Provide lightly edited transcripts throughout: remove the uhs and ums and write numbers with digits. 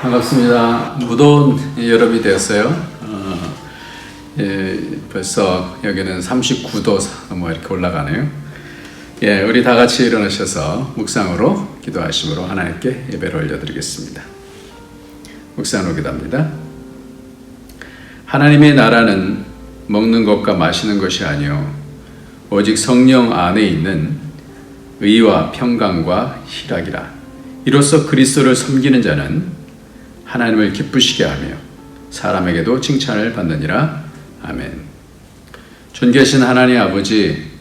반갑습니다. 무더운 여름이 되었어요. 벌써 여기는 39도 이렇게 올라가네요. 우리 다 같이 일어나셔서 묵상으로 기도하심으로 하나님께 예배를 올려드리겠습니다. 묵상으로 기도합니다. 하나님의 나라는 먹는 것과 마시는 것이 아니요 오직 성령 안에 있는 의와 평강과 희락이라. 이로써 그리스도를 섬기는 자는 하나님을 기쁘시게 하며 사람에게도 칭찬을 받느니라. 아멘. 존귀하신 하나님 아버지,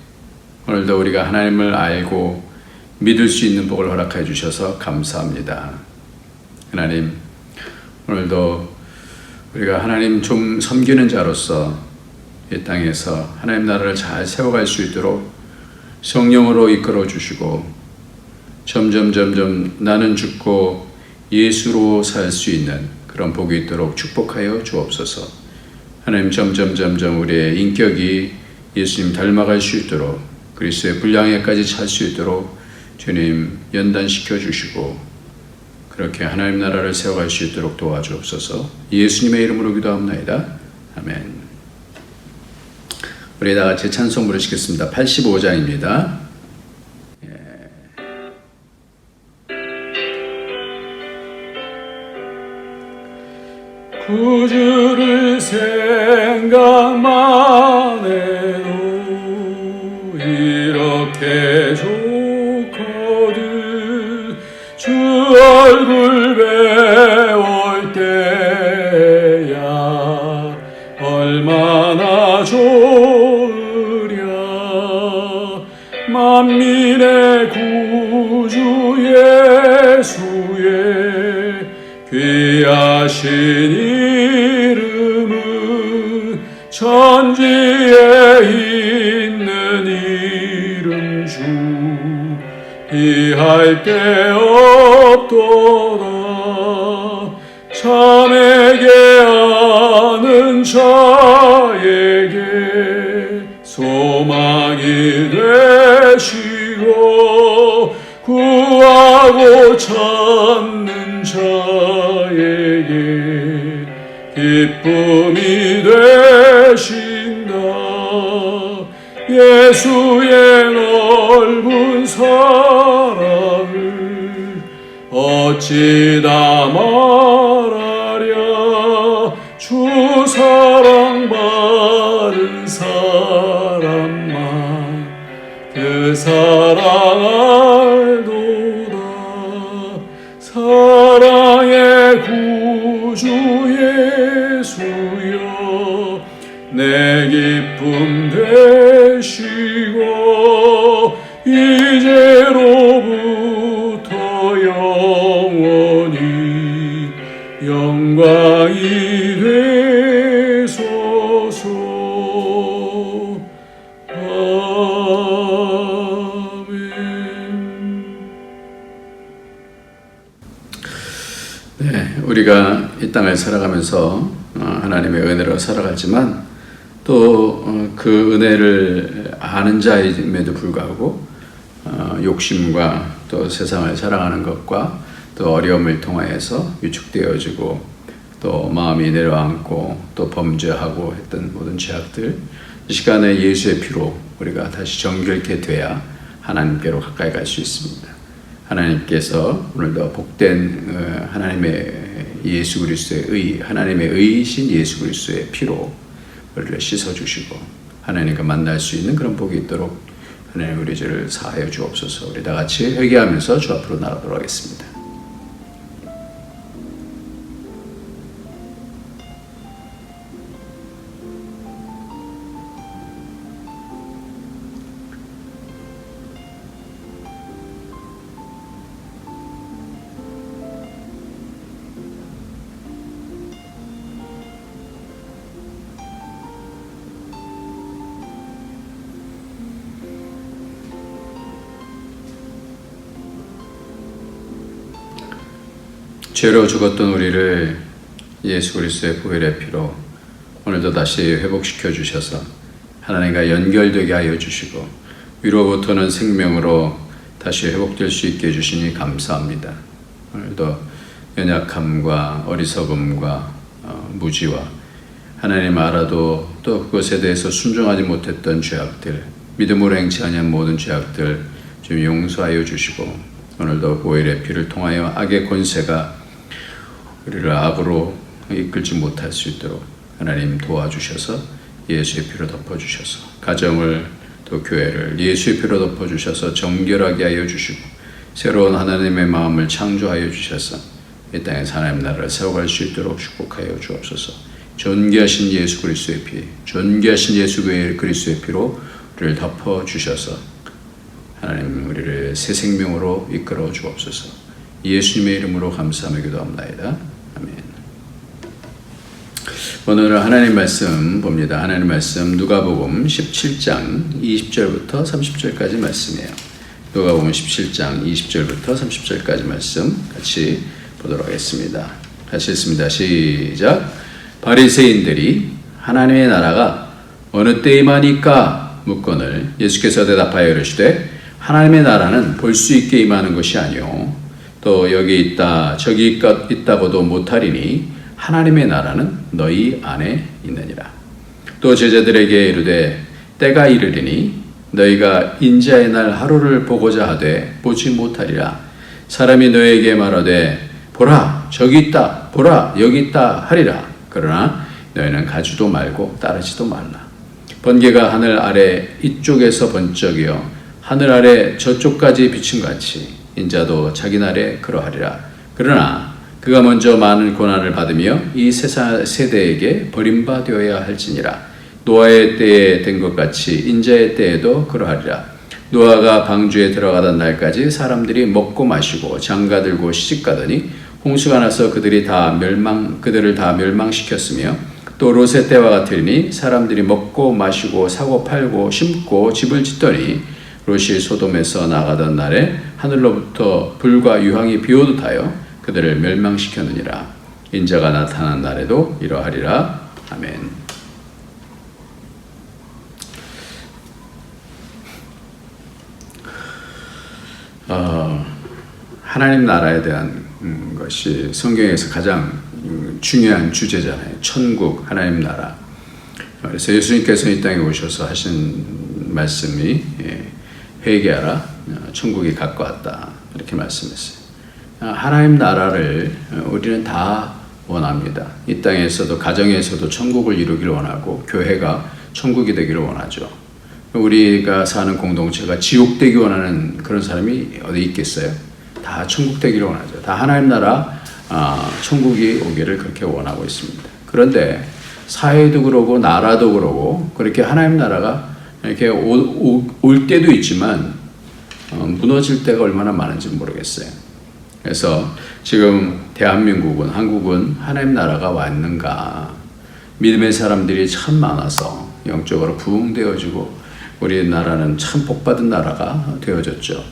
오늘도 우리가 하나님을 알고 믿을 수 있는 복을 허락해 주셔서 감사합니다. 하나님, 오늘도 우리가 하나님 좀 섬기는 자로서 이 땅에서 하나님 나라를 잘 세워갈 수 있도록 성령으로 이끌어 주시고 점점 나는 죽고 예수로 살 수 있는 그런 복이 있도록 축복하여 주옵소서. 하나님 점점 우리의 인격이 예수님 닮아갈 수 있도록 그리스도의 분량에까지 찰 수 있도록 주님 연단시켜 주시고 그렇게 하나님 나라를 세워갈 수 있도록 도와주옵소서. 예수님의 이름으로 기도합나이다. 아멘. 우리 다 같이 찬송 부르시겠습니다. 85장입니다. 구주를 생각만 해도 이렇게 좋거든. 주 얼굴 배울 때야 얼마나 좋으랴. 만민의 구주 예수의 귀하신 이름은 천지에 있는 이름 중 비할 데 없도다. 참에게 아는 자에게 소망이 되시고 구하고 찾는 자에게 기쁨이 되신다. 예수의 넓은 사랑을 어찌 다 말하랴. 주 사랑 받은 사람만 그 사랑 알도다. 사랑의 구주 예수여 내 기쁨 되시고 이제로부터 영원히 영광이 되소서. 우리가 이 땅을 살아가면서 하나님의 은혜로 살아가지만 또 그 은혜를 아는 자임에도 불구하고 욕심과 또 세상을 사랑하는 것과 또 어려움을 통하여서 위축되어지고 또 마음이 내려앉고 또 범죄하고 했던 모든 죄악들, 이 시간에 예수의 피로 우리가 다시 정결케 돼야 하나님께로 가까이 갈 수 있습니다. 하나님께서 오늘도 복된 하나님의 예수 그리스도의 의, 하나님의 의이신 예수 그리스도의 피로 우리를 씻어주시고 하나님과 만날 수 있는 그런 복이 있도록 하나님 우리 죄를 사하여 주옵소서. 우리 다 같이 회개하면서 주 앞으로 나아가도록 하겠습니다. 죄로 죽었던 우리를 예수 그리스도의 보혈의 피로 오늘도 다시 회복시켜 주셔서 하나님과 연결되게 하여 주시고 위로부터는 생명으로 다시 회복될 수 있게 해주시니 감사합니다. 오늘도 연약함과 어리석음과 무지와 하나님 알아도 또 그것에 대해서 순종하지 못했던 죄악들, 믿음으로 행치 아니한 모든 죄악들 좀 용서하여 주시고 오늘도 보혈의 피를 통하여 악의 권세가 우리를 악으로 이끌지 못할 수 있도록 하나님 도와주셔서 예수의 피로 덮어주셔서 가정을 또 교회를 예수의 피로 덮어주셔서 정결하게 하여 주시고 새로운 하나님의 마음을 창조하여 주셔서 이 땅에서 하나님 나라를 세워갈 수 있도록 축복하여 주옵소서. 존귀하신 예수 그리스도의 피, 존귀하신 예수 그리스도의 피로 우리를 덮어주셔서 하나님 우리를 새 생명으로 이끌어 주옵소서. 예수님의 이름으로 감사하며 기도합나이다. 아멘. 오늘은 하나님 말씀 봅니다. 하나님 말씀 누가복음 17장 20절부터 30절까지 말씀이에요. 누가복음 17장 20절부터 30절까지 말씀 같이 보도록 하겠습니다. 같이 읽습니다. 시작. 바리새인들이 하나님의 나라가 어느 때에 임하니까 묻거늘 예수께서 대답하여 이르시되 하나님의 나라는 볼 수 있게 임하는 것이 아니요 또 여기 있다 저기 있다고도 못하리니 하나님의 나라는 너희 안에 있느니라. 또 제자들에게 이르되 때가 이르리니 너희가 인자의 날 하루를 보고자 하되 보지 못하리라. 사람이 너희에게 말하되 보라 저기 있다 보라 여기 있다 하리라. 그러나 너희는 가지도 말고 따르지도 말라. 번개가 하늘 아래 이쪽에서 번쩍이어 하늘 아래 저쪽까지 비친 같이 인자도 자기 날에 그러하리라. 그러나 그가 먼저 많은 고난을 받으며 이 세대에게 버림받아야 할지니라. 노아의 때에 된 것 같이 인자의 때에도 그러하리라. 노아가 방주에 들어가던 날까지 사람들이 먹고 마시고 장가들고 시집가더니 홍수가 나서 그들을 다 멸망시켰으며 또 롯의 때와 같으니 사람들이 먹고 마시고 사고 팔고 심고 집을 짓더니 롯이 소돔에서 나가던 날에 하늘로부터 불과 유황이 비오듯 하여 그들을 멸망시켰느니라. 인자가 나타난 날에도 이러하리라. 아멘. 하나님 나라에 대한 것이 성경에서 가장 중요한 주제잖아요. 천국, 하나님 나라. 그래서 예수님께서 이 땅에 오셔서 하신 말씀이 회개하라, 천국이 가까웠다 이렇게 말씀했어요. 하나님 나라를 우리는 다 원합니다. 이 땅에서도 가정에서도 천국을 이루기를 원하고 교회가 천국이 되기를 원하죠. 우리가 사는 공동체가 지옥 되기 원하는 그런 사람이 어디 있겠어요? 다 천국 되기를 원하죠. 다 하나님 나라 천국이 오기를 그렇게 원하고 있습니다. 그런데 사회도 그러고 나라도 그러고 그렇게 하나님 나라가 이렇게 올 때도 있지만 무너질 때가 얼마나 많은지 모르겠어요. 그래서 지금 대한민국은 한국은 하나님 나라가 왔는가? 믿음의 사람들이 참 많아서 영적으로 부흥되어지고 우리나라는 참 복받은 나라가 되어졌죠.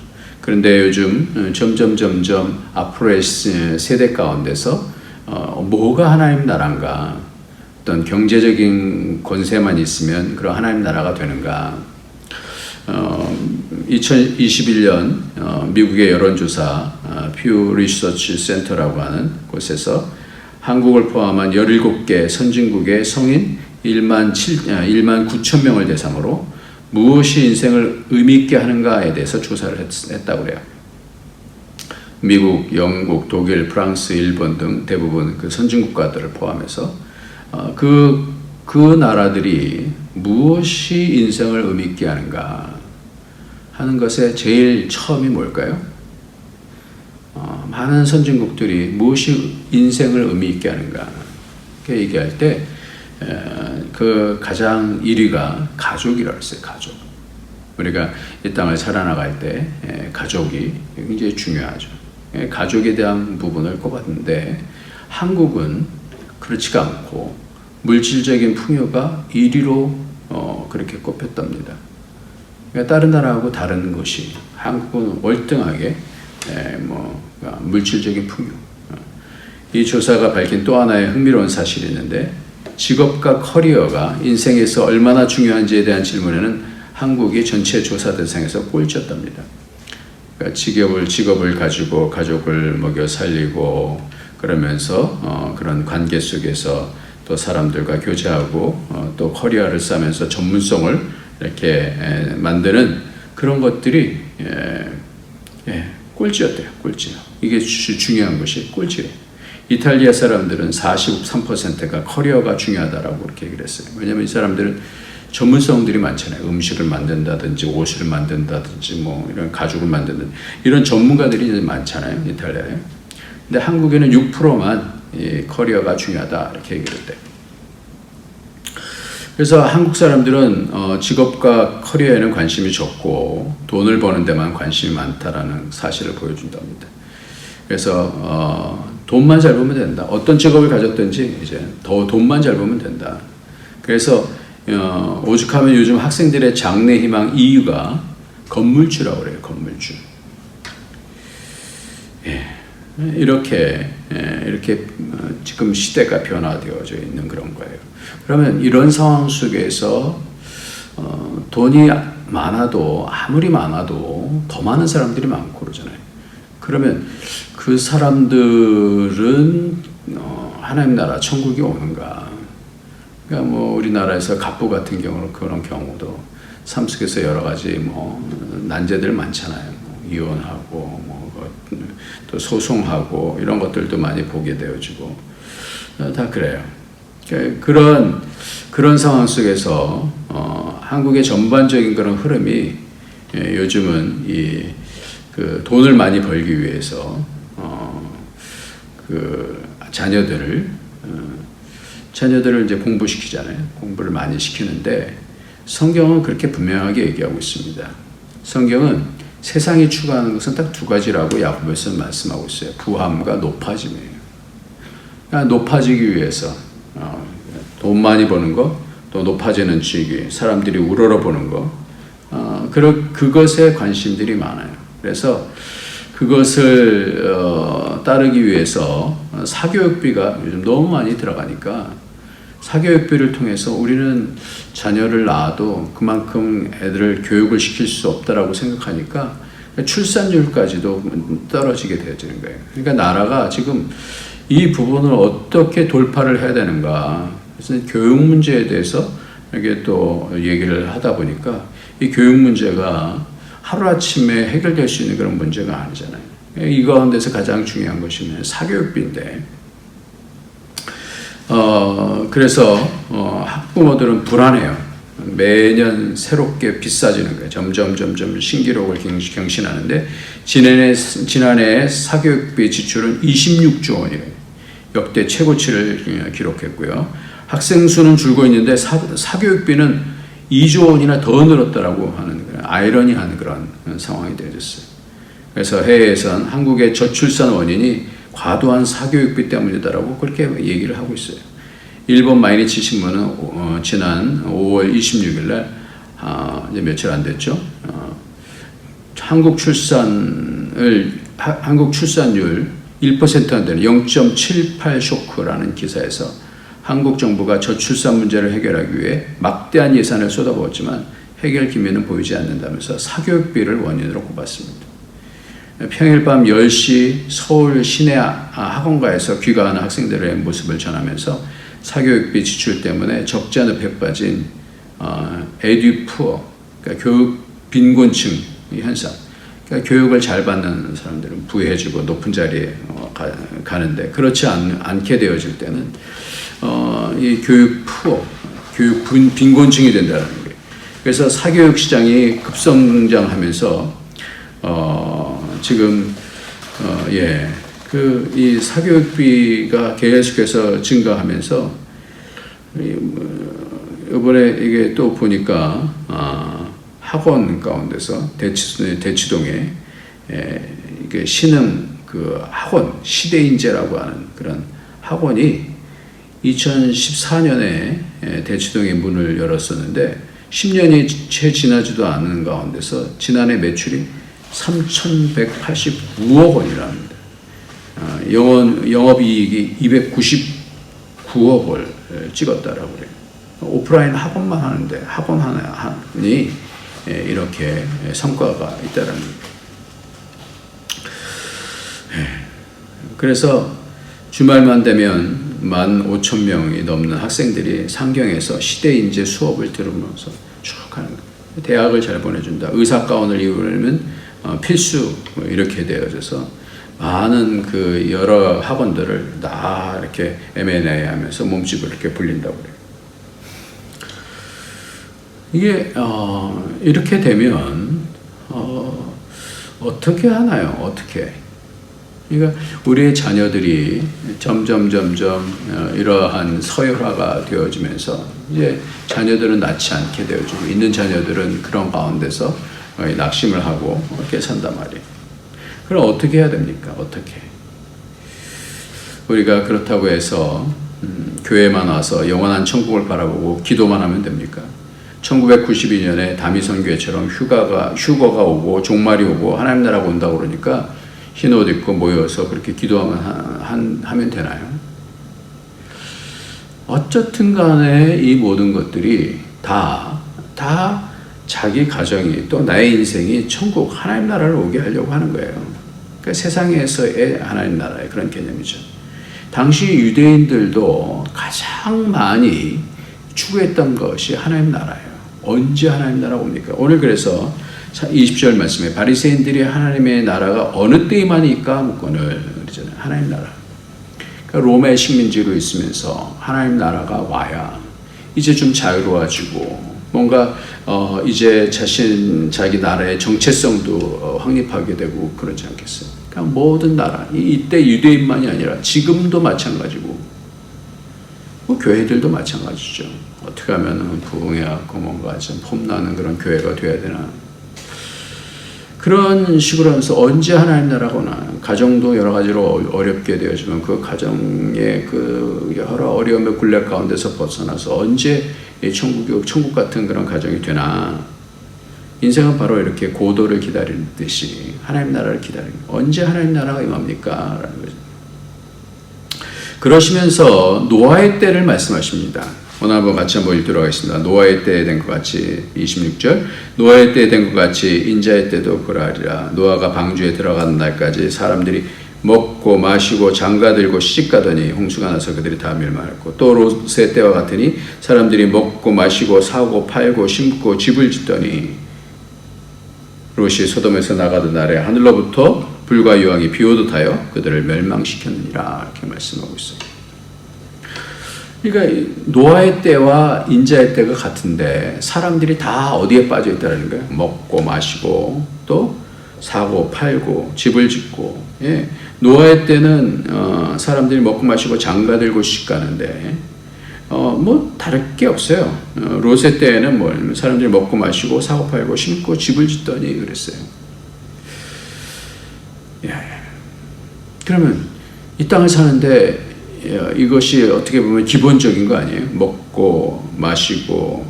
그런데 요즘 점점 앞으로의 세대 가운데서 뭐가 하나님 나라인가? 어떤 경제적인 권세만 있으면 그런 하나님 나라가 되는가? 2021년 미국의 여론조사 퓨 리서치 센터라고 하는 곳에서 한국을 포함한 17개 선진국의 성인 1만 9천 명을 대상으로 무엇이 인생을 의미있게 하는가에 대해서 조사를 했다고 그래요. 미국, 영국, 독일, 프랑스, 일본 등 대부분 그 선진국가들을 포함해서 그 나라들이 무엇이 인생을 의미있게 하는가 하는 것에 제일 처음이 뭘까요? 많은 선진국들이 무엇이 인생을 의미있게 하는가 이렇게 얘기할 때 그 가장 1위가 가족이라고 했어요. 가족. 우리가 이 땅을 살아나갈 때 가족이 굉장히 중요하죠. 가족에 대한 부분을 꼽았는데 한국은 그렇지가 않고 물질적인 풍요가 1위로 그렇게 꼽혔답니다. 그러니까 다른 나라하고 다른 것이 한국은 월등하게 물질적인 풍요. 이 조사가 밝힌 또 하나의 흥미로운 사실이 있는데 직업과 커리어가 인생에서 얼마나 중요한지에 대한 질문에는 한국이 전체 조사 대상에서 꼴찌였답니다. 그러니까 직업을 가지고 가족을 먹여 살리고 그러면서 그런 관계 속에서 또 사람들과 교제하고 또 커리어를 쌓으면서 전문성을 이렇게 만드는 그런 것들이 꼴찌였대요. 꼴찌. 이게 중요한 것이 꼴찌래요. 이탈리아 사람들은 43%가 커리어가 중요하다라고 그렇게 얘기를 했어요. 왜냐하면 이 사람들은 전문성들이 많잖아요. 음식을 만든다든지 옷을 만든다든지 뭐 이런 가죽을 만드는 이런 전문가들이 이제 많잖아요. 이탈리아에. 근데 한국에는 6%만 이 커리어가 중요하다 이렇게 얘기를 했대요. 그래서 한국 사람들은 직업과 커리어에는 관심이 적고 돈을 버는 데만 관심이 많다라는 사실을 보여준답니다. 그래서 돈만 잘 벌면 된다. 어떤 직업을 가졌든지 이제 더 돈만 잘 벌면 된다. 그래서 오죽하면 요즘 학생들의 장래 희망 이유가 건물주라고 그래요. 건물주. 이렇게 지금 시대가 변화되어져 있는 그런 거예요. 그러면 이런 상황 속에서 돈이 많아도 아무리 많아도 더 많은 사람들이 많고 그러잖아요. 그러면 그 사람들은 하나님 나라 천국이 오는가? 그러니까 뭐 우리나라에서 갑부 같은 경우는 그런 경우도 삶 속에서 여러 가지 뭐 난제들 많잖아요. 뭐 이혼하고 뭐 또 소송하고 이런 것들도 많이 보게 되어지고 다 그래요. 그런 상황 속에서 한국의 전반적인 그런 흐름이 요즘은 그 돈을 많이 벌기 위해서 그 자녀들을 이제 공부시키잖아요. 공부를 많이 시키는데 성경은 그렇게 분명하게 얘기하고 있습니다. 성경은 세상이 추구하는 것은 딱 두 가지라고 야고보서는 말씀하고 있어요. 부함과 높아짐이에요. 그러니까 높아지기 위해서 돈 많이 버는 거, 또 높아지는 지위, 사람들이 우러러보는 거, 그것에 관심들이 많아요. 그래서 그것을 따르기 위해서 사교육비가 요즘 너무 많이 들어가니까 사교육비를 통해서 우리는 자녀를 낳아도 그만큼 애들을 교육을 시킬 수 없다라고 생각하니까 출산율까지도 떨어지게 되어지는 거예요. 그러니까 나라가 지금 이 부분을 어떻게 돌파를 해야 되는가. 그래서 교육 문제에 대해서 이게 또 얘기를 하다 보니까 이 교육 문제가 하루아침에 해결될 수 있는 그런 문제가 아니잖아요. 이 가운데서 가장 중요한 것이 사교육비인데 그래서 학부모들은 불안해요. 매년 새롭게 비싸지는 거예요. 점점 신기록을 경신하는데 지난해 사교육비 지출은 26조 원이래요. 역대 최고치를 기록했고요. 학생 수는 줄고 있는데 사교육비는 2조 원이나 더 늘었다라고 하는 아이러니한 그런 상황이 되어졌어요. 그래서 해외에선 한국의 저출산 원인이 과도한 사교육비 때문이다라고 그렇게 얘기를 하고 있어요. 일본 마이니치 신문은 지난 5월 26일 날 이제 며칠 안 됐죠. 한국 출산율 1% 안 되는 0.78 쇼크라는 기사에서 한국 정부가 저출산 문제를 해결하기 위해 막대한 예산을 쏟아부었지만 해결 기미는 보이지 않는다면서 사교육비를 원인으로 꼽았습니다. 평일 밤 10시 서울 시내 학원가에서 귀가하는 학생들의 모습을 전하면서 사교육비 지출 때문에 적지 않은 배 빠진 에듀푸어, 그러니까 교육 빈곤층 현상. 그러니까 교육을 잘 받는 사람들은 부해지고 높은 자리에 가는데 그렇지 않게 되어질 때는 이 교육 빈곤층이 된다는 거예요. 그래서 사교육 시장이 급성장하면서 지금 이 사교육비가 계속해서 증가하면서 이번에 이게 또 보니까 학원 가운데서 대치동에 이게 신흥 그 학원 시대인재라고 하는 그런 학원이 2014년에 대치동에 문을 열었었는데 10년이 채 지나지도 않은 가운데서 지난해 매출이 3,189억 원이랍니다. 영업이익이 299억을 찍었다라고 그래요. 오프라인 학원만 하는데 학원 하나니 이렇게 성과가 있다라는 거예요. 그래서 주말만 되면 15,000명이 넘는 학생들이 상경에서 시대인재 수업을 들으면서 쭉 하는 거예요. 대학을 잘 보내준다. 의사 가운을 입으려면 필수 이렇게 되어져서 많은 그 여러 학원들을 다 이렇게 M&A 하면서 몸집을 이렇게 불린다고 그래요. 이게 이렇게 되면 어떻게 하나요? 어떻게? 그러니까 우리의 자녀들이 점점 이러한 서열화가 되어지면서 이제 자녀들은 낳지 않게 되어지고 있는 자녀들은 그런 가운데서 낙심을 하고 이렇게 산단 말이에요. 그럼 어떻게 해야 됩니까? 어떻게? 우리가 그렇다고 해서 교회만 와서 영원한 천국을 바라보고 기도만 하면 됩니까? 1992년에 다미선교회처럼 휴거가 오고 종말이 오고 하나님 나라가 온다고 그러니까 흰 옷 입고 모여서 그렇게 하면 되나요? 어쨌든 간에 이 모든 것들이 다 자기 가정이 또 나의 인생이 천국 하나님 나라를 오게 하려고 하는 거예요. 그러니까 세상에서의 하나님 나라의 그런 개념이죠. 당시 유대인들도 가장 많이 추구했던 것이 하나님 나라예요. 언제 하나님 나라가 옵니까? 오늘 그래서 20절 말씀에 바리새인들이 하나님의 나라가 어느 때에만일까 묻거늘 그러잖아요. 하나님 나라. 그러니까 로마의 식민지로 있으면서 하나님 나라가 와야 이제 좀 자유로워지고 뭔가 이제 자기 나라의 정체성도 확립하게 되고 그러지 않겠어요? 그러니까 모든 나라 이때 유대인만이 아니라 지금도 마찬가지고 뭐 교회들도 마찬가지죠. 어떻게 하면 부흥해갖고 뭔가 좀 폼나는 그런 교회가 돼야 되나? 그런 식으로 하면서 언제 하나님 나라가 오나? 가정도 여러 가지로 어렵게 되어지면 그 가정의 그 여러 어려움의 굴레 가운데서 벗어나서 언제 천국 같은 그런 가정이 되나? 인생은 바로 이렇게 고도를 기다리듯이 하나님 나라를 기다리는 언제 하나님 나라가 임합니까? 라는 거죠. 그러시면서 노아의 때를 말씀하십니다. 오늘 한번 같이 한번 읽도록 하겠습니다. 노아의 때에 된 것 같이 26절 노아의 때에 된 것 같이 인자의 때도 그러하리라. 노아가 방주에 들어가는 날까지 사람들이 먹고 마시고 장가들고 시집가더니 홍수가 나서 그들이 다 멸망했고 또 롯의 때와 같으니 사람들이 먹고 마시고 사고 팔고 심고 집을 짓더니 롯이 소돔에서 나가던 날에 하늘로부터 불과 유황이 비오듯 하여 그들을 멸망시켰느니라 이렇게 말씀하고 있어요. 그러니까 노아의 때와 인자의 때가 같은데 사람들이 다 어디에 빠져 있다는 거예요? 먹고 마시고 또 사고 팔고 집을 짓고. 예. 노아의 때는 사람들이 먹고 마시고 장가들고 시집가는데 뭐 다를 게 없어요. 롯의 때에는 뭐 사람들이 먹고 마시고 사고 팔고 심고 집을 짓더니 그랬어요. 예. 그러면 이 땅을 사는데 이것이 어떻게 보면 기본적인 거 아니에요? 먹고 마시고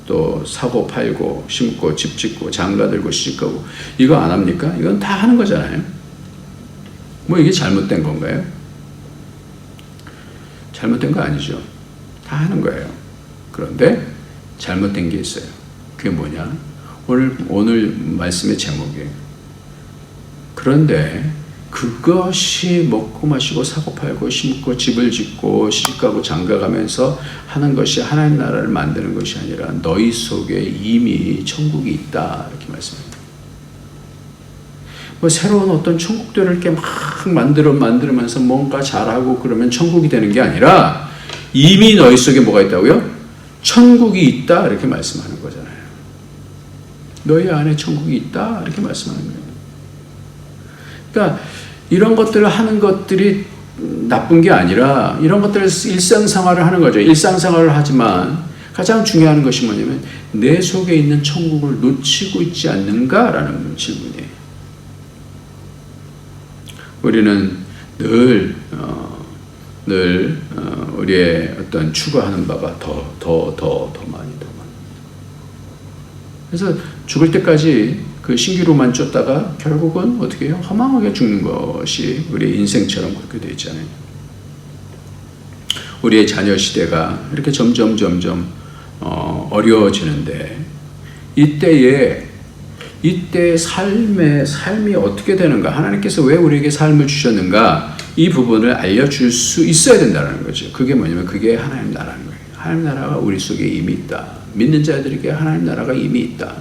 또 사고 팔고 심고 집 짓고 장가들고 시집가고 이거 안 합니까? 이건 다 하는 거잖아요. 뭐 이게 잘못된 건가요? 잘못된 거 아니죠. 다 하는 거예요. 그런데 잘못된 게 있어요. 그게 뭐냐? 오늘 말씀의 제목이에요. 그런데 그것이 먹고 마시고 사고 팔고 심고 집을 짓고 시집가고 장가가면서 하는 것이 하나님 나라를 만드는 것이 아니라 너희 속에 이미 천국이 있다 이렇게 말씀합니다. 뭐 새로운 어떤 천국들을 이렇게 막 만들면서 뭔가 잘하고 그러면 천국이 되는 게 아니라 이미 너희 속에 뭐가 있다고요? 천국이 있다 이렇게 말씀하는 거잖아요. 너희 안에 천국이 있다 이렇게 말씀하는 거예요. 그러니까 이런 것들을 하는 것들이 나쁜 게 아니라 이런 것들을 일상생활을 하는 거죠. 일상생활을 하지만 가장 중요한 것이 뭐냐면 내 속에 있는 천국을 놓치고 있지 않는가라는 질문이에요. 우리는 늘 우리의 어떤 추구하는 바가 더 많이. 그래서 죽을 때까지 그 신기루만 쫓다가 결국은 어떻게 해요? 허망하게 죽는 것이 우리의 인생처럼 그렇게 되어 있잖아요. 우리의 자녀 시대가 이렇게 점점 어려워지는데 이때의 삶이 어떻게 되는가? 하나님께서 왜 우리에게 삶을 주셨는가? 이 부분을 알려줄 수 있어야 된다는 거죠. 그게 뭐냐면 그게 하나님 나라는 거예요. 하나님 나라가 우리 속에 이미 있다. 믿는 자들에게 하나님 나라가 이미 있다.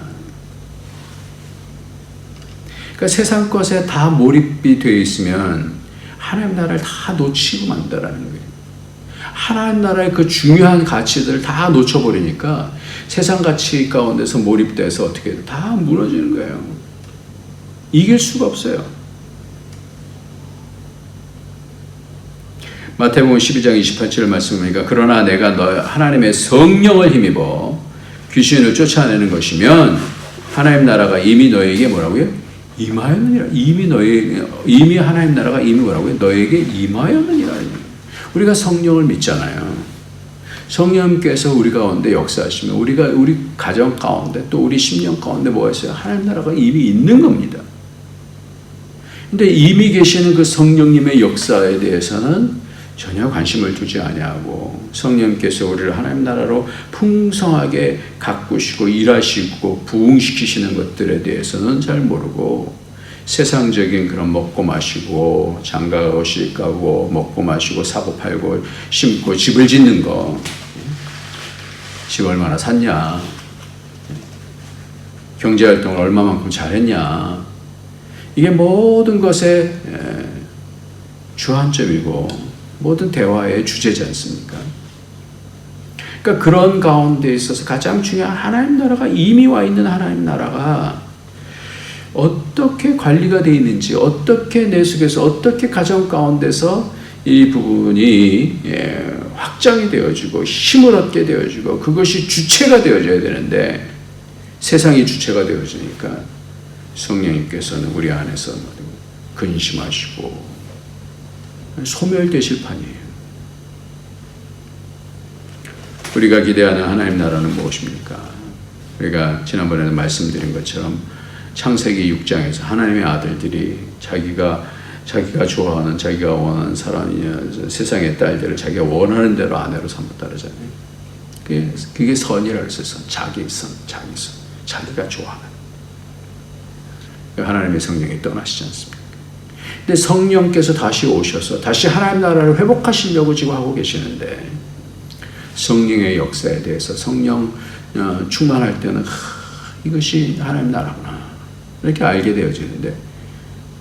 그러니까 세상 것에 다 몰입이 되어 있으면 하나님 나라를 다 놓치고 만다라는 거예요. 하나님 나라의 그 중요한 가치들을 다 놓쳐버리니까 세상 가치 가운데서 몰입돼서 어떻게 해도 다 무너지는 거예요. 이길 수가 없어요. 마태복음 12장 28절 말씀입니다. 그러나 내가 너 하나님의 성령을 힘입어 귀신을 쫓아내는 것이면 하나님 나라가 이미 너에게 뭐라고요? 임하였느니라. 이미 하나님 나라가 이미 뭐라고요? 너에게 임하였느니라. 우리가 성령을 믿잖아요. 성령께서 우리 가운데 역사하시면 우리 가정 가운데 또 우리 심령 가운데 뭐가 있어요? 하나님 나라가 이미 있는 겁니다. 근데 이미 계시는 그 성령님의 역사에 대해서는 전혀 관심을 두지 아니하고 성령께서 우리를 하나님 나라로 풍성하게 가꾸시고 일하시고 부흥시키시는 것들에 대해서는 잘 모르고 세상적인 그런 먹고 마시고 장가가고 시집가고 먹고 마시고 사고 팔고 심고 집을 짓는 거, 집 얼마나 샀냐, 경제활동을 얼마만큼 잘했냐, 이게 모든 것의 주안점이고 모든 대화의 주제지 않습니까? 그러니까 그런 가운데 있어서 가장 중요한 하나님 나라가 이미 와 있는 하나님 나라가 어떻게 관리가 되어 있는지, 어떻게 내 속에서, 어떻게 가정 가운데서 이 부분이 확장이 되어지고 힘을 얻게 되어지고 그것이 주체가 되어져야 되는데 세상이 주체가 되어지니까 성령님께서는 우리 안에서 근심하시고 소멸되실 판이에요. 우리가 기대하는 하나님 나라는 무엇입니까? 우리가 지난번에 말씀드린 것처럼 창세기 6장에서 하나님의 아들들이 자기가 좋아하는, 자기가 원하는 사람이냐, 세상의 딸들을 자기가 원하는 대로 아내로 삼았다 그러잖아요. 그게 선이라고 했어요. 자기 선, 자기가 좋아하는. 하나님의 성령이 떠나시지 않습니까? 근데 성령께서 다시 오셔서 다시 하나님 나라를 회복하시려고 지금 하고 계시는데 성령의 역사에 대해서 성령 충만할 때는 이것이 하나님 나라구나 이렇게 알게 되어지는데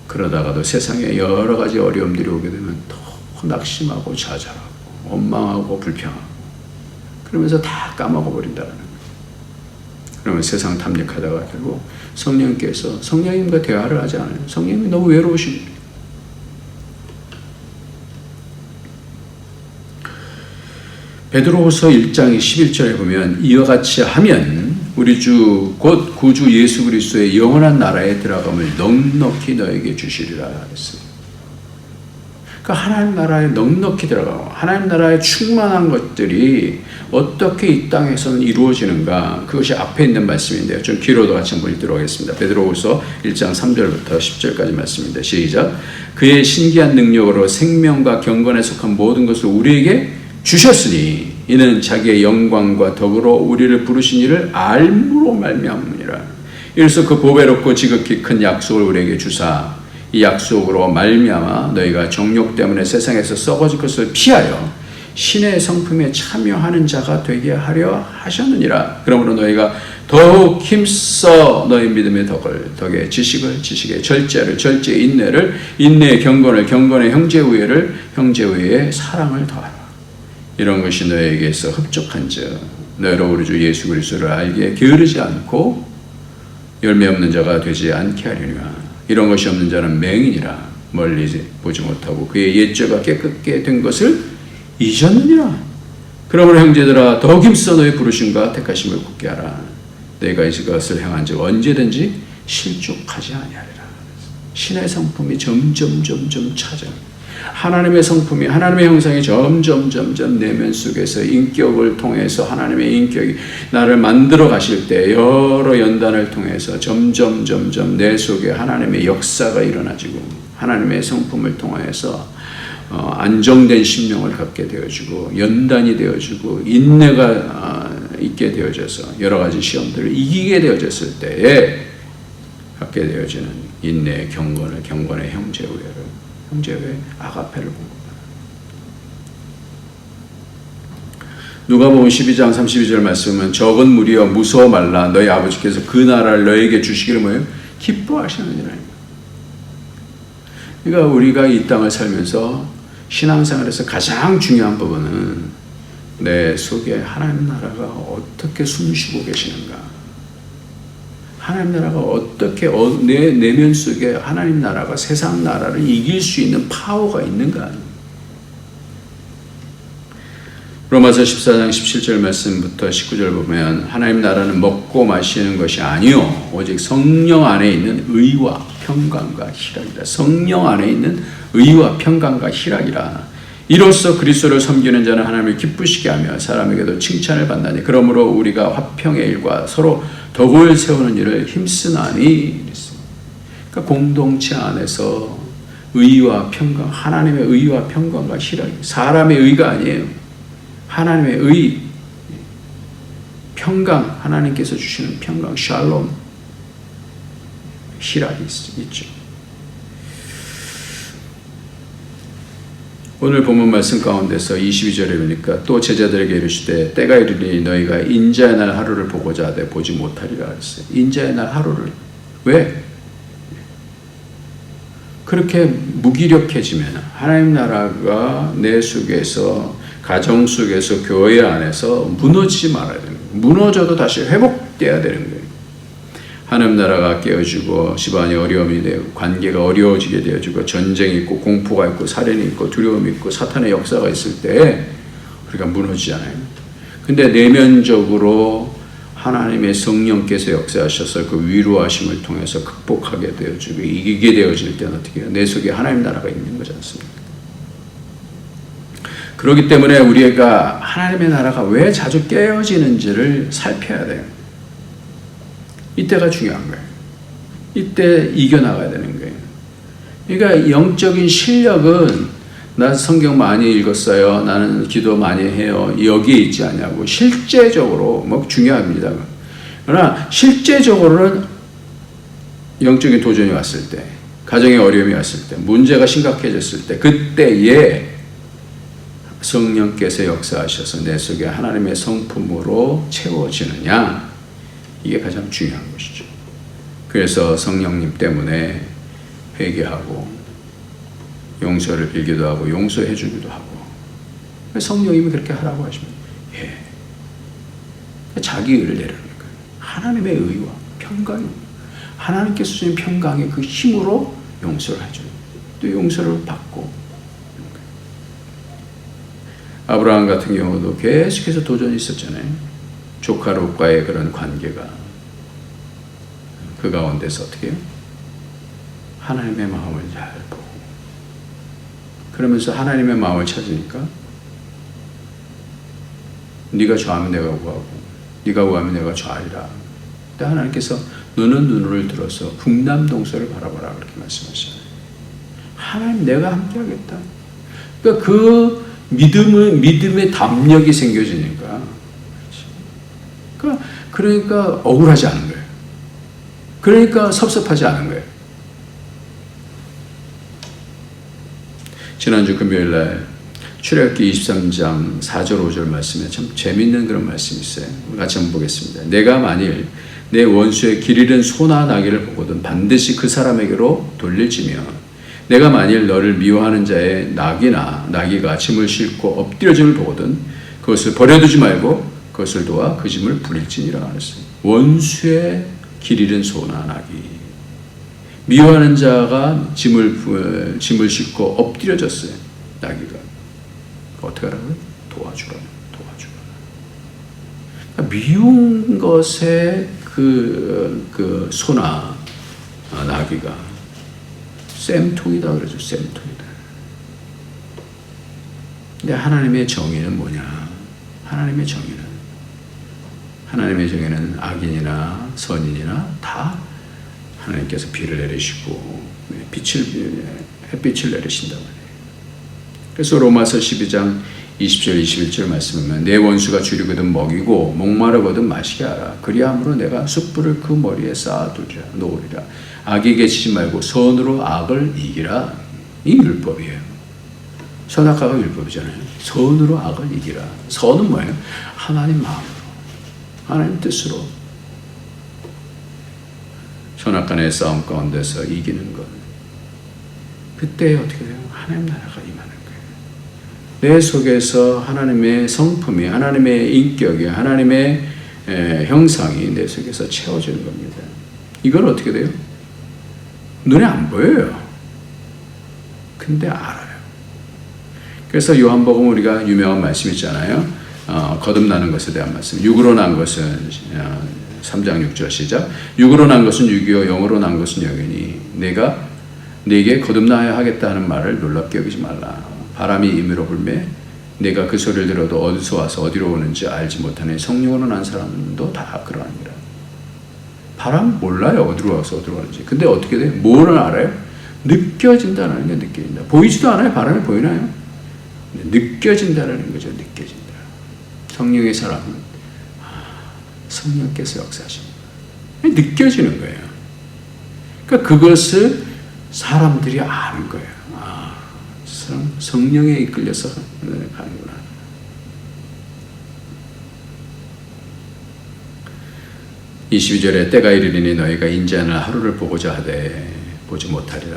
그러다가도 세상에 여러 가지 어려움들이 오게 되면 더 낙심하고 좌절하고 원망하고 불평하고 그러면서 다 까먹어버린다는 거예요. 그러면 세상 탐닉하다가 결국 성령님과 대화를 하지 않아요. 성령님이 너무 외로우십니다. 베드로후서 1장 11절에 보면 이와 같이 하면 우리 주 곧 구주 예수 그리스도의 영원한 나라에 들어감을 넉넉히 너에게 주시리라 했어요. 그러니까 하나님 나라에 넉넉히 들어가고 하나님 나라에 충만한 것들이 어떻게 이 땅에서는 이루어지는가, 그것이 앞에 있는 말씀인데요. 좀 길어도 같이 한번 읽도록 하겠습니다. 베드로후서 1장 3절부터 10절까지 말씀입니다. 시작. 그의 신기한 능력으로 생명과 경건에 속한 모든 것을 우리에게 주셨으니 이는 자기의 영광과 더불어 우리를 부르신 이를 알므로 말미암으니라. 이로써 그 보배롭고 지극히 큰 약속을 우리에게 주사 이 약속으로 말미암아 너희가 정욕 때문에 세상에서 썩어질 것을 피하여 신의 성품에 참여하는 자가 되게 하려 하셨느니라. 그러므로 너희가 더욱 힘써 너희 믿음의 덕에 지식을, 지식의 절제를, 절제의 인내를, 인내의 경건을, 경건의 형제우애를, 형제우애의 사랑을 더하라. 이런 것이 너에게서 흡족한즉 너희로 우리 주 예수 그리스도를 알기에 게으르지 않고 열매 없는 자가 되지 않게 하려니와. 이런 것이 없는 자는 맹인이라 멀리 보지 못하고 그의 옛죄가 깨끗게 된 것을 잊었느니라. 그러므로 형제들아 더욱 힘써 너희 부르심과 택하심을 굳게 하라. 내가 이것을 행한즉 언제든지 실족하지 아니하리라. 신의 성품이 점점 찾아. 하나님의 성품이, 하나님의 형상이 점점 내면 속에서 인격을 통해서 하나님의 인격이 나를 만들어 가실 때 여러 연단을 통해서 점점 내 속에 하나님의 역사가 일어나지고 하나님의 성품을 통해서 안정된 심령을 갖게 되어지고 연단이 되어지고 인내가 있게 되어져서 여러 가지 시험들을 이기게 되어졌을 때에 갖게 되어지는 인내의 경건의 형제우애를 형제 왜 아가페를 본 거야? 누가복음 12장 32절 말씀은 적은 무리여 무서워 말라 너희 아버지께서 그 나라를 너에게 주시기를 뭐예요? 기뻐하시느니라. 그러니까 우리가 이 땅을 살면서 신앙생활에서 가장 중요한 부분은 내 속에 하나님 나라가 어떻게 숨쉬고 계시는가, 하나님 나라가 어떻게 내 내면 속에 하나님 나라가 세상 나라를 이길 수 있는 파워가 있는가. 로마서 14장 17절 말씀부터 19절 보면 하나님 나라는 먹고 마시는 것이 아니요 오직 성령 안에 있는 의와 평강과 희락이라. 성령 안에 있는 의와 평강과 희락이라. 이로써 그리스도를 섬기는 자는 하나님을 기쁘시게 하며 사람에게도 칭찬을 받나니 그러므로 우리가 화평의 일과 서로 덕을 세우는 일을 힘쓰나니. 그러니까 공동체 안에서 의와 평강, 하나님의 의와 평강과 희락, 사람의 의가 아니에요. 하나님의 의, 평강, 하나님께서 주시는 평강, 샬롬, 희락이 있죠. 오늘 본문 말씀 가운데서 22절에 보니까 또 제자들에게 이르시되 때가 이르니 너희가 인자의 날 하루를 보고자 하되 보지 못하리라 했어요. 인자의 날 하루를. 왜? 그렇게 무기력해지면 하나님 나라가 내 속에서, 가정 속에서, 교회 안에서 무너지지 말아야 되는 거예요. 무너져도 다시 회복돼야 되는 거예요. 하나님 나라가 깨어지고 집안이 어려움이 되고 관계가 어려워지게 되어지고 전쟁이 있고 공포가 있고 살인이 있고 두려움이 있고 사탄의 역사가 있을 때 우리가 무너지잖아요. 근데 내면적으로 하나님의 성령께서 역사하셔서 그 위로하심을 통해서 극복하게 되어지고 이기게 되어질 때는 어떻게 해요? 내 속에 하나님 나라가 있는 거지 않습니까? 그렇기 때문에 우리가 하나님의 나라가 왜 자주 깨어지는지를 살펴야 돼요. 이때가 중요한 거예요. 이때 이겨나가야 되는 거예요. 그러니까 영적인 실력은 나 성경 많이 읽었어요. 나는 기도 많이 해요. 여기에 있지 않냐고. 실제적으로 뭐 중요합니다. 그러나 실제적으로는 영적인 도전이 왔을 때, 가정에 어려움이 왔을 때, 문제가 심각해졌을 때, 그때에 성령께서 역사하셔서 내 속에 하나님의 성품으로 채워지느냐, 이게 가장 중요한 것이죠. 그래서 성령님 때문에 회개하고 용서를 빌기도 하고 용서해 주기도 하고, 성령님이 그렇게 하라고 하시면 자기 의를 내려놓는 거예요. 하나님의 의와 평강, 하나님께서 주신 평강의 그 힘으로 용서를 해줘요. 또 용서를 받고. 아브라함 같은 경우도 계속해서 도전이 있었잖아요. 조카 롯과의 그런 관계가, 그 가운데서 어떻게 해요? 하나님의 마음을 잘 보고, 그러면서 하나님의 마음을 찾으니까 네가 좌하면 내가 우하고 네가 우하면 내가 좌하리라. 그때 하나님께서 너는 눈을 들어서 북남동서를 바라봐라, 그렇게 말씀하시잖아요. 하나님 내가 함께 하겠다. 그러니까 그 믿음의 담력이 생겨지니까, 그러니까 억울하지 않은 거예요. 그러니까 섭섭하지 않은 거예요. 지난주 금요일날 출애굽기 23장 4절 5절 말씀에 참 재밌는 그런 말씀이 있어요. 같이 한번 보겠습니다. 내가 만일 내 원수의 길 잃은 소나 나귀를 보거든 반드시 그 사람에게로 돌릴지며 내가 만일 너를 미워하는 자의 나귀가 짐을 싣고 엎드려짐을 보거든 그것을 버려두지 말고 그것을 도와 그 짐을 부릴지니라 하셨어요. 원수의 길 잃은 소나 나귀, 미워하는 자가 짐을 싣고 엎드려졌어요. 나귀가 어떻게 하라고요? 도와주라. 미운 것의 그 소나 나귀가 쌤통이다 그러죠. 쌤통이다. 근데 하나님의 정의는 뭐냐? 하나님의 정의는 악인이나 선인이나 다 하나님께서 비를 내리시고 햇빛을 내리신단 말이에요. 그래서 로마서 12장 20절 21절 말씀하면 내 원수가 줄이거든 먹이고 목마르거든 마시게 하라. 그리함으로 내가 숯불을 그 머리에 놓으리라. 악에게 지지 말고 선으로 악을 이기라. 이 율법이에요. 선악과가 율법이잖아요. 선으로 악을 이기라. 선은 뭐예요? 하나님 마음으로, 하나님 뜻으로 선악간의 싸움 가운데서 이기는 것. 그때 어떻게 돼요? 하나님 나라가 임하는 거예요. 내 속에서 하나님의 성품이, 하나님의 인격이, 하나님의 형상이 내 속에서 채워지는 겁니다. 이걸 어떻게 돼요? 눈에 안 보여요. 근데 알아요. 그래서 요한복음 우리가 유명한 말씀 있잖아요. 거듭나는 것에 대한 말씀. 육으로 난 것은 3장 6절 시작. 육으로 난 것은 육이요 영으로 난 것은 영이니 내가 네게 거듭나야 하겠다 하는 말을 놀랍게 여기지 말라. 바람이 임의로 불매 내가 그 소리를 들어도 어디서 와서 어디로 오는지 알지 못하네. 성령으로 난 사람도 다 그러하니라. 바람 몰라요. 어디로 와서 어디로 가는지. 근데 어떻게 돼요? 뭐를 알아요? 느껴진다는 게 느껴진다. 보이지도 않아요. 바람이 보이나요? 느껴진다는 거죠. 느껴진다. 성령의 사람은 성령께서 역사하십니다. 느껴지는 거예요. 그러니까 그것을 사람들이 아는 거예요. 성령에 이끌려서 가는구나. 이 22절에 때가 이르리니 너희가 인자하는 하루를 보고자 하되 보지 못하리라.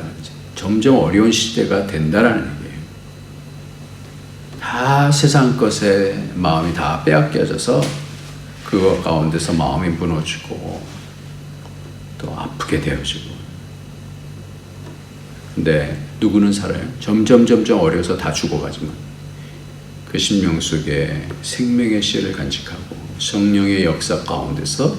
점점 어려운 시대가 된다라는 얘기예요. 다 세상 것에 마음이 다 빼앗겨져서 그거 가운데서 마음이 무너지고 또 아프게 되어지고. 근데 누구는 살아요? 점점 어려서 다 죽어가지만 그 심령 속에 생명의 씨를 간직하고 성령의 역사 가운데서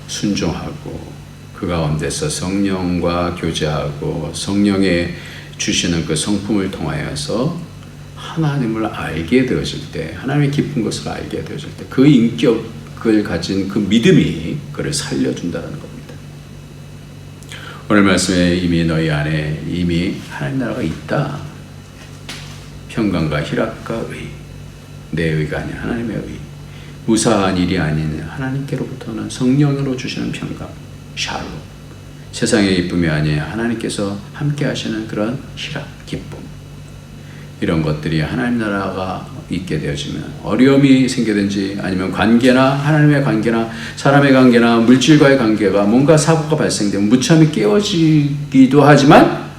순종하고 그 가운데서 성령과 교제하고 성령의 주시는 그 성품을 통하여서 하나님을 알게 되어질 때, 하나님의 깊은 것을 알게 되어질 때 그 인격을 가진 그 믿음이 그를 살려준다는 겁니다. 오늘 말씀에 이미 너희 안에 이미 하나님 나라가 있다. 평강과 희락과 의, 내 의가 아닌 하나님의 의, 무사한 일이 아닌 하나님께로부터는 성령으로 주시는 평강, 샬롬, 세상의 기쁨이 아닌 하나님께서 함께 하시는 그런 희락, 기쁨, 이런 것들이 하나님 나라가 있게 되어지면 어려움이 생기든지 아니면 관계나 하나님의 관계나 사람의 관계나 물질과의 관계가 뭔가 사고가 발생되면 무참히 깨어지기도 하지만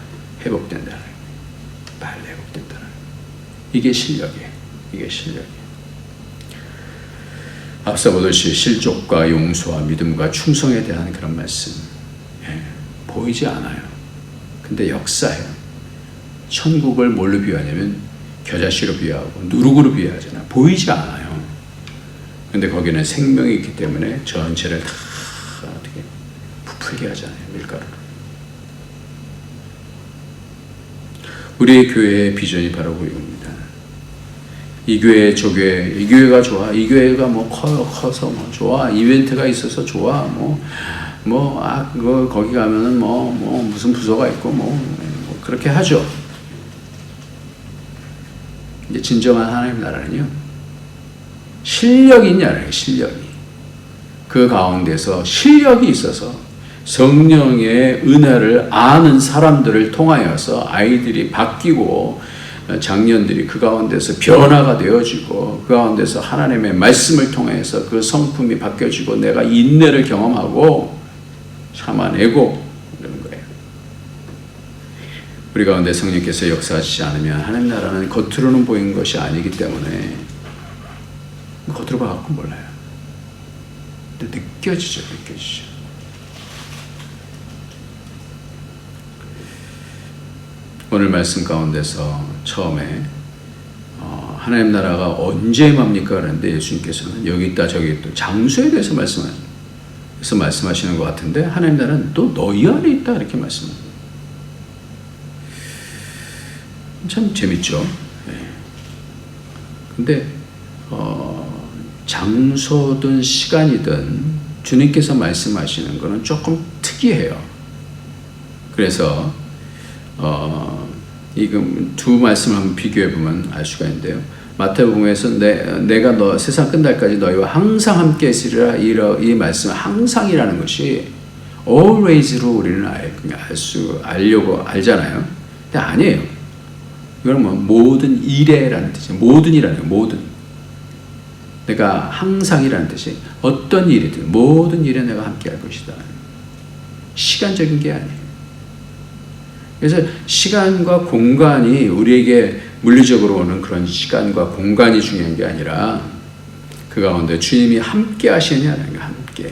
회복된다. 빨리 회복된다. 이게 실력이에요. 이게 실력이에요. 앞서 보듯이 실족과 용서와 믿음과 충성에 대한 그런 말씀. 보이지 않아요. 근데 역사예요. 천국을 뭘로 비유하냐면 겨자씨로 비유하고 누룩으로 비유하잖아요. 보이지 않아요. 근데 거기는 생명이 있기 때문에 전체를 다 어떻게 부풀게 하잖아요. 밀가루로. 우리의 교회의 비전이 바로 이겁니다. 이 교회, 저 교회, 이 교회가 좋아. 이 교회가 뭐 커서 뭐 좋아. 이벤트가 있어서 좋아. 거기 가면은 무슨 부서가 있고 뭐 그렇게 하죠. 이제 진정한 하나님 나라는요, 실력이 있냐는 실력이. 그 가운데서 실력이 있어서 성령의 은혜를 아는 사람들을 통하여서 아이들이 바뀌고 장년들이 그 가운데서 변화가 되어지고 그 가운데서 하나님의 말씀을 통해서 그 성품이 바뀌어지고 내가 인내를 경험하고 참아내고 이런 거예요. 우리 가운데 성령께서 역사하시지 않으면 하나님 나라는 겉으로는 보이는 것이 아니기 때문에 겉으로 봐갖고 몰라요. 근데 느껴지죠. 오늘 말씀 가운데서 처음에 하나님 나라가 언제 임합니까? 그런데 예수님께서는 여기 있다 저기 있다 장소에 대해서 말씀하시는 것 같은데 하나님 나라는 또 너희 안에 있다 이렇게 말씀합니다. 참 재밌죠. 근데 장소든 시간이든 주님께서 말씀하시는 것은 조금 특이해요. 그래서 이금 두 말씀을 한번 비교해 보면 알 수가 있는데요. 마태복음에서 내가 너 세상 끝날까지 너희와 항상 함께 있으리라 이 말씀 항상이라는 것이 always로 우리는 알려고 알잖아요. 근데 아니에요. 이건 뭐 모든 일에라는 뜻이에요. 모든이라는 거예요. 모든. 내가 항상이라는 뜻이 어떤 일이든 모든 일에 내가 함께 할 것이다. 시간적인 게 아니에요. 그래서 시간과 공간이 우리에게 물리적으로 오는 그런 시간과 공간이 중요한 게 아니라 그 가운데 주님이 함께 하시느냐는 게 함께.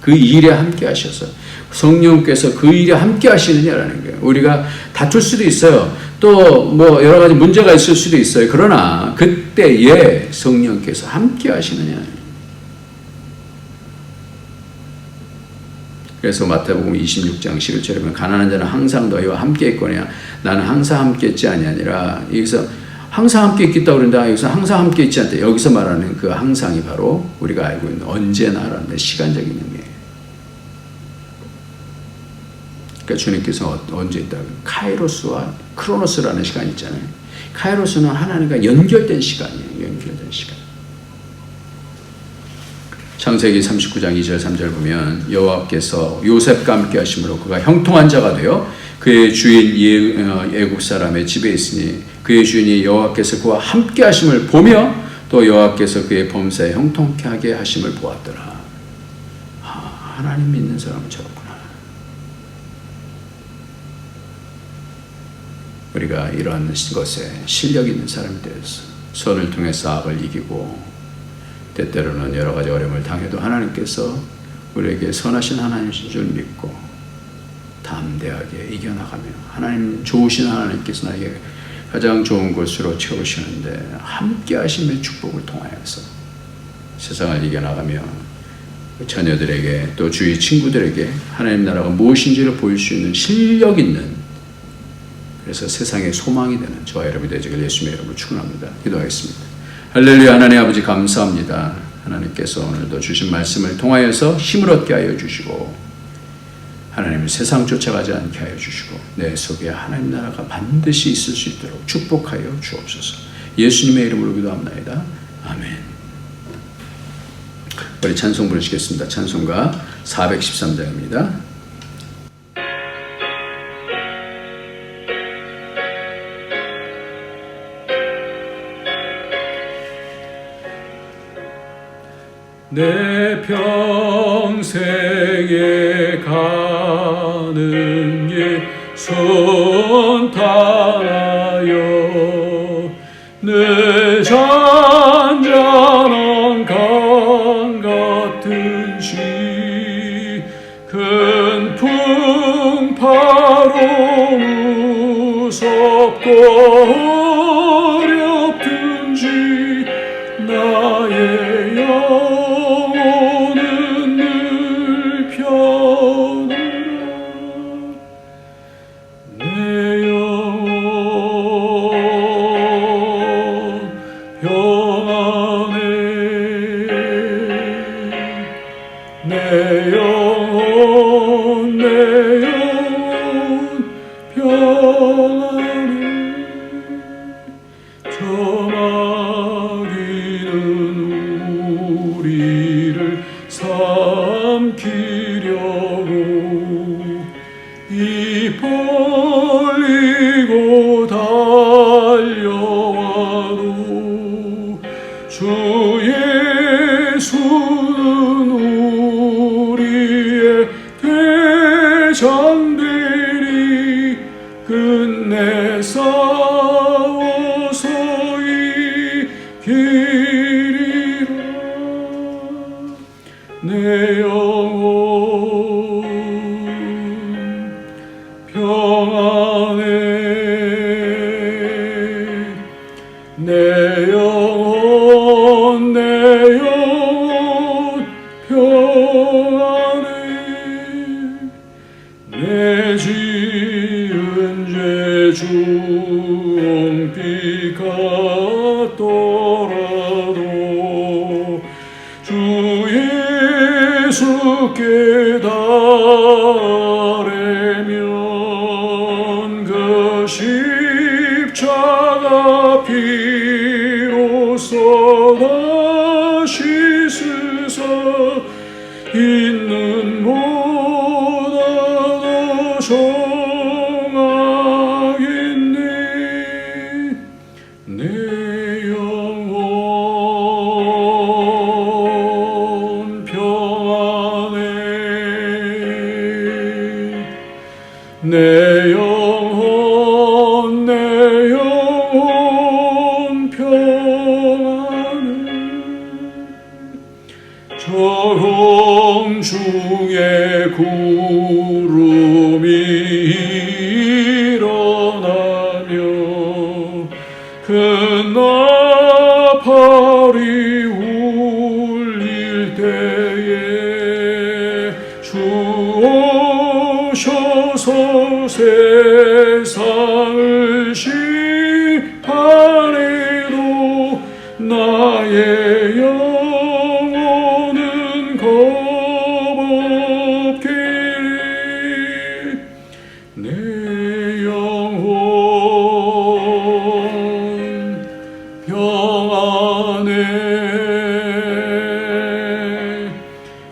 그 일에 함께 하셔서 성령께서 그 일에 함께 하시느냐라는 거예요. 우리가 다툴 수도 있어요. 또 뭐 여러 가지 문제가 있을 수도 있어요. 그러나 그때에 성령께서 함께 하시느냐. 그래서 마태복음 26장 11절에 보면 가난한 자는 항상 너희와 함께 있거냐 나는 항상 함께 있지 아니하니라. 여기서 항상 함께 있겠다고 그러는데 여기서 항상 함께 있지 않대. 여기서 말하는 그 항상이 바로 우리가 알고 있는 언제나라는 시간적인 의미예요. 그러니까 주님께서 언제 있다? 카이로스와 크로노스라는 시간이 있잖아요. 카이로스는 하나님과 연결된 시간이에요. 연결된 시간. 창세기 39장 2절 3절 보면 여호와께서 요셉과 함께 하심으로 그가 형통한 자가 되어 그의 주인 애굽 사람의 집에 있으니 그의 주인이 여호와께서 그와 함께 하심을 보며 또 여호와께서 그의 범사에 형통케 하게 하심을 보았더라. 하나님 믿는 사람은 저렇구나. 우리가 이런 것에 실력 있는 사람이 되어서 선을 통해서 악을 이기고 때때로는 여러 가지 어려움을 당해도 하나님께서 우리에게 선하신 하나님이신 줄 믿고 담대하게 이겨나가며 하나님 좋으신 하나님께서 나에게 가장 좋은 곳으로 채우시는데 함께 하심의 축복을 통하여서 세상을 이겨나가며 자녀들에게 또 주위 친구들에게 하나님 나라가 무엇인지를 보일 수 있는 실력 있는 그래서 세상의 소망이 되는 저와 여러분이 되시길 예수님의 이름으로 축원합니다. 기도하겠습니다. 할렐루야. 하나님 아버지 감사합니다. 하나님께서 오늘도 주신 말씀을 통하여서 힘을 얻게 하여 주시고 하나님을 세상 쫓아가지 않게 하여 주시고 내 속에 하나님 나라가 반드시 있을 수 있도록 축복하여 주옵소서. 예수님의 이름으로 기도합나이다. 아멘. 우리 찬송 부르시겠습니다. 찬송가 413장입니다. 내 평생에 가는 길 순탄하여 내 잔잔한 강 같은 시 큰 풍파로 무섭고 어렵든지 나의 영혼은 늘 편하라. 내 영혼 평안해. 내 영혼 평안해. 저마귀는 우리를 삼키려고 입 벌리고 달려와도 주 예수는 우리의 대장되리. 끝내 싸워서 이기리라. 내 영혼 평안해. 내 영혼 평안해. 내 지은 죄 중빛 같더라도 주 예수께 달래면 그 십자가 피로써 다시 씻으사 있는 보다 더 정하겠네. 내 영혼 평안해. 저공 중에 구름이 일어나며 큰 나팔이 울릴 때에 주 오셔서 세상을 심판해도 나의 영혼은 겁없기를. 내 영혼 평안해.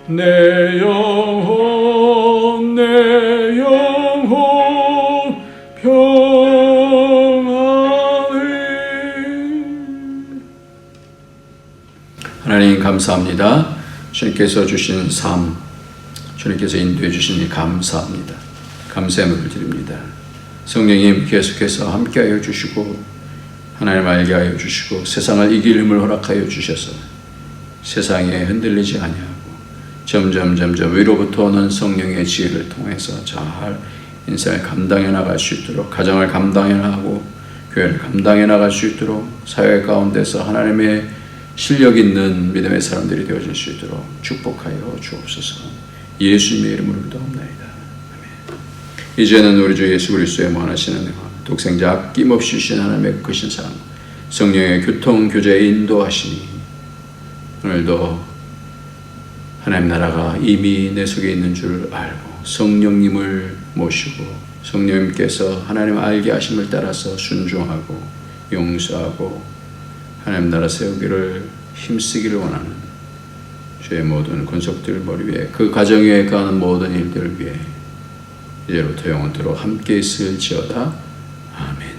내 영혼 평안해. 하나님 감사합니다. 주님께서 주신 삶, 주님께서 인도해 주시니 감사합니다. 감사함을 드립니다. 성령님 계속해서 함께하여 주시고 하나님 알게 하여 주시고 세상을 이길 힘을 허락하여 주셔서 세상에 흔들리지 아니하고 점점 위로부터 오는 성령의 지혜를 통해서 잘 인생을 감당해 나갈 수 있도록, 가정을 감당해 나가고 교회를 감당해 나갈 수 있도록 사회 가운데서 하나님의 실력 있는 믿음의 사람들이 되어질 수 있도록 축복하여 주옵소서. 예수님의 이름으로 기도합나이다. 아멘. 이제는 우리 주 예수 그리스도의 무한하신 은혜와 독생자 아낌없이 주신 하나님의 크신 사랑, 성령의 교통 교제에 인도하시니 오늘도 하나님 나라가 이미 내 속에 있는 줄 알고 성령님을 모시고 성령님께서 하나님 알게 하심을 따라서 순종하고 용서하고 하나님 나라 세우기를 힘쓰기를 원하는 주의 모든 권속들 머리 위에 그 가정에 가는 모든 일들을 위해 이제로부터 영원토록 함께 있을지어다. 아멘.